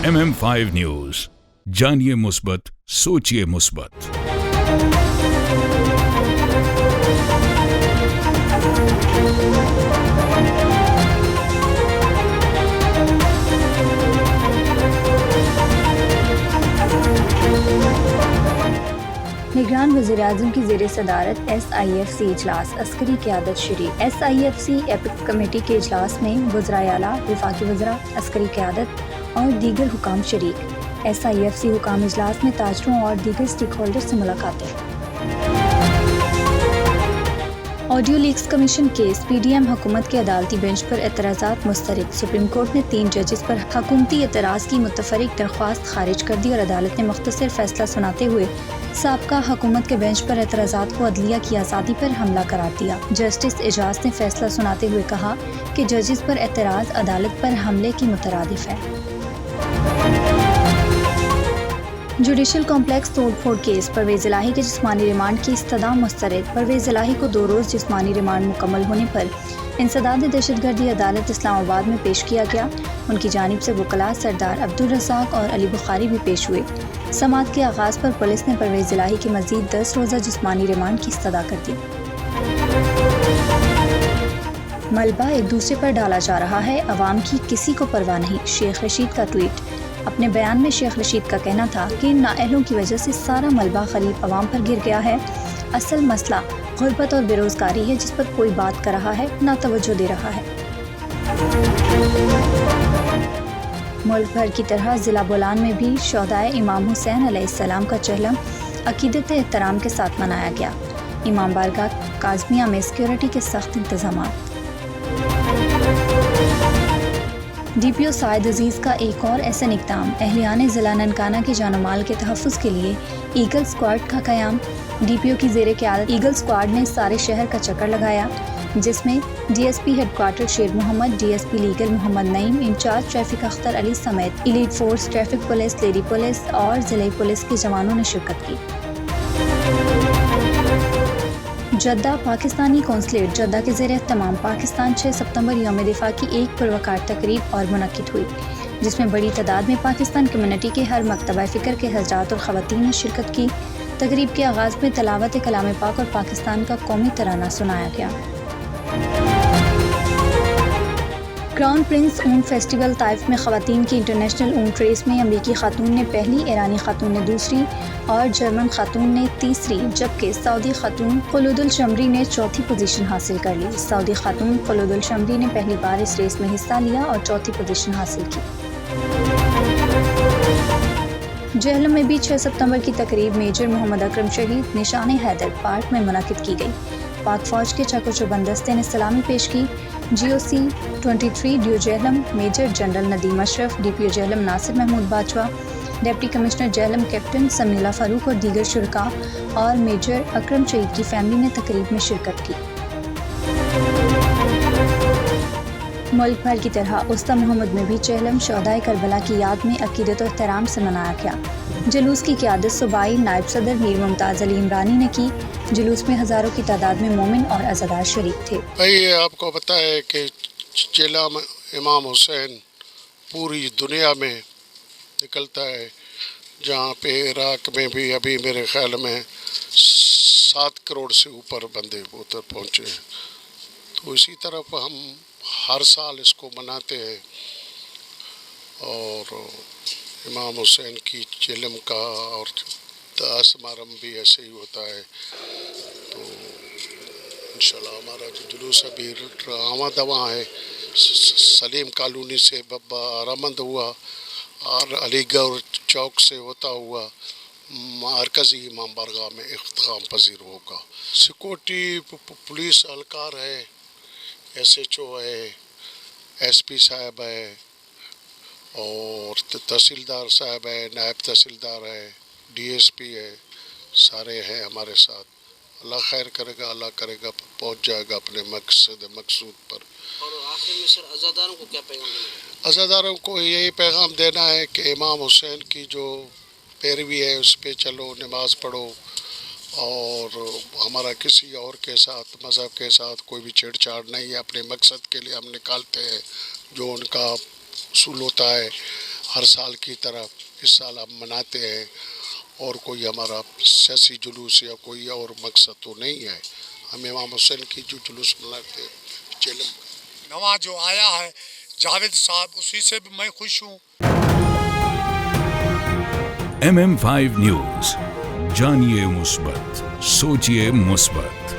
MM5 news, जानिए मुस्बत, सोचिए मुस्बत। निगरान वज़ीर-ए-आज़म की ज़ेर सदारत SIFC इजलास, अस्करी क़यादत शरीक। SIFC एपिक कमेटी के इजलास में वज़राए आला, वफाकी वज़रा, अस्करी क़यादत और दीगर हुकाम शरीक। SIFC हुकाम इजलास में ताजरों और दीगर स्टेक होल्डर से मुलाकातें। Audio leaks commission case, PDM हुकूमत के अदालती बेंच पर एतराज़ात मुस्तरद। सुप्रीम कोर्ट ने 3 जजेस पर हुकूमती एतराज़ की मुतफरिक दरख्वास्त खारिज कर दी और अदालत ने मुख्तसर फैसला सुनाते हुए साबका हुकूमत के बेंच पर एतराज़ात को अदलिया की आज़ादी पर हमला करार दिया। जस्टिस एजाज ने फैसला सुनाते हुए कहा कि जजेस पर एतराज़ अदालत पर हमले की मुतरादिफ है। जुडिशल कॉम्प्लेक्स तोड़ फोड़ केस, परवेज़ इलाही के जिस्मानी रिमांड की इस्तदा मुस्तरद। परवेज़ इलाही को 2 रोज़ जिस्मानी रिमांड मुकम्मल होने पर इंसदाद दहशतगर्दी अदालत इस्लामाबाद में पेश किया गया। उनकी जानिब से वकला सरदार अब्दुल रज़ाक और अली बुखारी भी पेश हुए। समाअत के आगाज़ पर पुलिस ने परवेज़ इलाही की मज़ीद 10 रोज़ा जिस्मानी रिमांड की इस्तदा कर दी। मलबा एक दूसरे पर डाला जा रहा है, अवाम की किसी को परवाह नहीं। शेख रशीद का ट्वीट। अपने बयान में शेख रशीद का कहना था कि नाअहलों की वजह से सारा मलबा गरीब अवाम पर गिर गया है। असल मसला गुर्बत और बेरोज़गारी है, जिस पर कोई बात कर रहा है ना तवज्जो दे रहा है। मुल्क भर की तरह ज़िला बोलान में भी शोहदाए इमाम हुसैन अलैहिस्सलाम का चहलम अकीदत एहतराम के साथ मनाया गया। इमाम बारगाह काज़मिया में सिक्योरिटी के सख्त इंतज़ामात। DPO साइद अजीज़ का एक और एहसन इक़दाम, अहलियान ज़िला ननकाना के जानो माल के तहफ़्फ़ुज़ के लिए ईगल स्क्वाड का क़याम। DPO की ज़ेर क़यादत ईगल स्क्वाड ने सारे शहर का चक्कर लगाया, जिसमें DSP headquarter Sher Mohammad, DSP legal Mohammad Naeem, incharge traffic Akhtar Ali समेत elite force, traffic police, lady police और ज़िले पुलिस के जवानों ने शिरकत की। जद्दा पाकिस्तानी कौंसलेट जद्दा के ज़ेर एहतमाम पाकिस्तान 6 सितंबर यौम दिफा की एक पुरवकार तकरीब और मुनक्किद हुई, जिसमें बड़ी तादाद में पाकिस्तान कम्युनिटी के हर मकतबा फ़िक्र के हज़रात और ख़वातीन ने शिरकत की। तकरीब के आगाज़ में तलावत कलाम पाक और पाकिस्तान का कौमी तराना सुनाया गया। क्राउन प्रिंस ऊंट फेस्टिवल ताइफ में ख़वातीन की इंटरनेशनल ऊंट रेस में अमरीकी खातून ने पहली, ईरानी खातून ने दूसरी और जर्मन खातून ने तीसरी, जबकि सऊदी खातून खुलूदुल शमरी ने चौथी पोजीशन हासिल कर ली। सऊदी खातून खुलूदुल शमरी ने पहली बार इस रेस में हिस्सा लिया और चौथी पोजीशन हासिल की। जहलम में भी 6 सितंबर की तकरीब मेजर मोहम्मद अकरम शहीद निशान हैदर पार्क में मुनक्किद की गई। पाक फ़ौज के चको-चौबंद दस्ते ने सलामी पेश की। GOC 23 ड्यू Jhelum major general Nadeem Ashraf, DPO Jhelum Nasir Mahmood Bajwa, deputy commissioner Jhelum captain Sameela Farooq और दीगर शुरका और मेजर अकरम शहीद की फैमिली ने तकरीब में शिरकत की। मुल्क भर की तरह उस्ता मोहम्मद में भी चहलम शोहदाए करबला की याद में अकीदत और एहतराम से मनाया गया। जुलूस की क़यादत सूबाई नायब सदर मीर मुमताज़ अली इमरानी ने की। जुलूस में हज़ारों की तादाद में मोमिन और अज़ादार शरीक थे। भाई आपको पता है कि चेला इमाम हुसैन पूरी दुनिया में निकलता है, जहाँ पे इराक़ में भी अभी मेरे ख़्याल में 7 करोड़ से ऊपर बंदे उधर पहुँचे हैं। तो इसी तरफ हम हर साल इसको मनाते हैं और इमाम हुसैन की चिलम का और समारंभ भी ऐसे ही होता है। तो इंशाल्लाह हमारा जो जुलूस अभी रवां दवा है सलीम कॉलोनी से बरामद हुआ और अलीगढ़ चौक से होता हुआ मरकज़ी इमाम बारगाह में इख्तिताम पजीर होगा। सिक्योरिटी पुलिस एहलकार है, SHO है, SP साहब है और तहसीलदार साहब है, नायब तहसीलदार है, DSP है, सारे हैं हमारे साथ। अल्लाह खैर करेगा, अल्लाह करेगा पहुंच जाएगा अपने मकसूद पर। और आखिर में सर अज़ादारों को क्या पैगाम देना है? अज़ादारों को यही पैगाम देना है कि इमाम हुसैन की जो पैरवी है उस पर चलो, नमाज़ पढ़ो और हमारा किसी और के साथ मज़हब के साथ कोई भी छेड़छाड़ नहीं है। अपने मकसद के लिए हम निकालते हैं जो उनका उसूल होता है ہر سال کی طرح اس سال ہم مناتے ہیں، اور کوئی ہمارا سیاسی جلوس یا کوئی اور مقصد تو نہیں ہے. ہم امام حسین کی جو جلوس مناتے ہیں چیلم نواں جو آیا ہے جاوید صاحب، اسی سے بھی میں خوش ہوں. MM5 نیوز، جانیے مثبت، سوچیے مثبت.